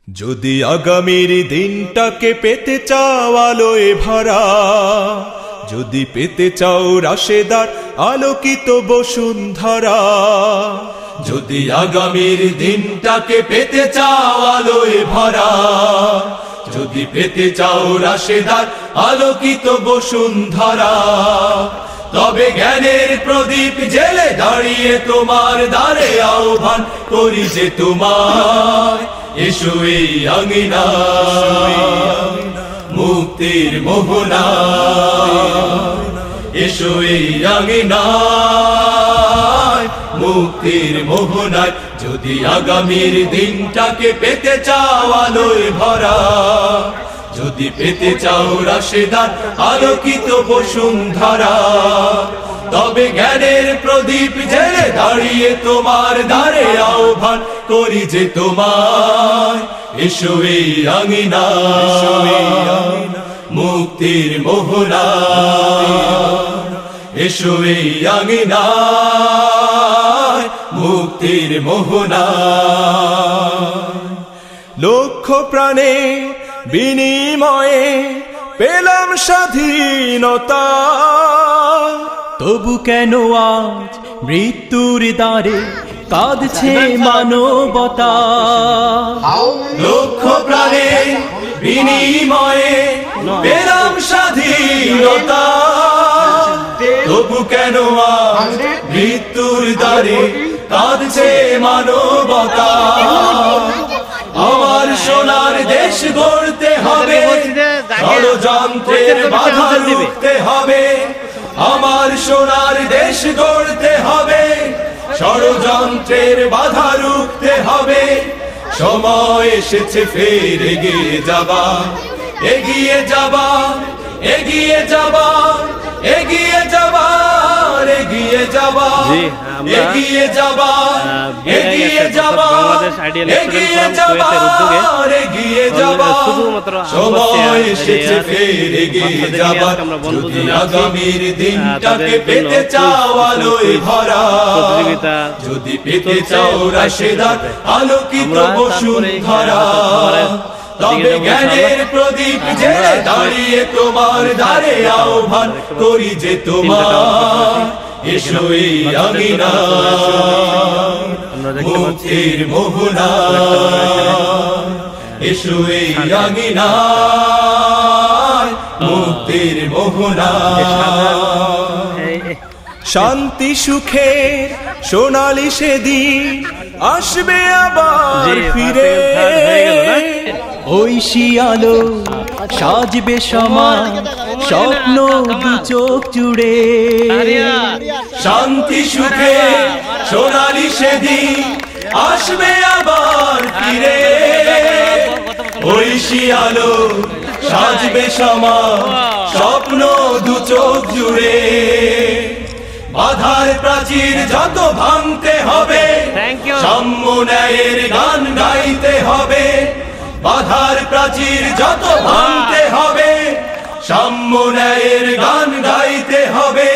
যদি আগামীর দিনটাকে পেতে চাও আলোয় ভরা, যদি পেতে চাও রাশেদার আলোকিত বসুন্ধরা, যদি আগামীর দিনটাকে পেতে চাও আলোয় ভরা, যদি পেতে চাও রাশেদার আলোকিত বসুন্ধরা, তবে জ্ঞানের প্রদীপ জেলে দাঁড়িয়ে তোমার দ্বারে আহ্বান করি যে তোমায়, এসো এই আঙিনায় মুক্তির মোহনায়, এসো এই আঙিনায় মুক্তির মোহনায়। যদি আগামীর দিনটাকে পেতে চাও আলোয় ভরা, যদি পেতে চাও রাশেদার আলোকিত বসুন্ধরা, তবে জ্ঞানের প্রদীপ জেলে দাঁড়িয়ে তোমার দ্বারে আহ্বান করি যে তোমায়, এসো এই আঙিনায় মুক্তির মোহনায়, এসো এই আঙিনায় মুক্তির মোহনায়। লক্ষ প্রাণে বিনিময়ে পেলাম স্বাধীনতা, তবু কেন আজ মৃত্যুর দ্বারে কাঁদছে মানবতা। লক্ষ প্রাণে বিনিময়ে পেলাম স্বাধীনতা, তবু কেন আজ মৃত্যুর দ্বারে কাঁদছে মানবতা। আমার সোনার দেশ গড়তে হবে, ষড়যন্ত্রের বাধা রুখতে হবে। আমার সোনার দেশ গড়তে হবে, ষড়যন্ত্রের বাধা রুখতে হবে। সময় এসেছে ফের এগিয়ে যাবার, এগিয়ে যাবার, এগিয়ে যাবার, এগিয়ে যাবার, এগিয়ে যাবার, এগিয়ে যাবার, এগিয়ে যাবার, এগিয়ে যাবার, এগিয়ে যাবার। সময় এসেছে ফের এগিয়ে যাবার। যদি আগামীর দিনটাকে পেতে চাও আলোয় ভরা, যদি পেতে চাও রাশেদার আলোকিত বসুন্ধরা, তবে জ্ঞানের প্রদীপ জেলে দাঁড়িয়ে তোমার দ্বারে আহ্বান করি যে তোমায়, এসো এই আঙিনায় মুক্তির মোহনায়, এসো এই আঙিনায় মুক্তির মোহনায়। শান্তি সুখের সোনালি সেদিন আসবে আবার ফিরে, ঐশী আলো সাজবে সমাজ স্বপ্ন দু চোখ জুড়ে। শান্তি সুখে সোনালি সেদিন আসবে আবার ফিরে, ঐশী আলো সাজবে সমাজ স্বপ্ন দু চোখ জুড়ে। বাধার প্রাচীর যত ভাঙতে হবে, সাম্য ন্যায়ের গান গাইতে হবে। বাধার প্রাচীর যত ভাঙতে হবে, সাম্য ন্যায়ের গান গাইতে হবে।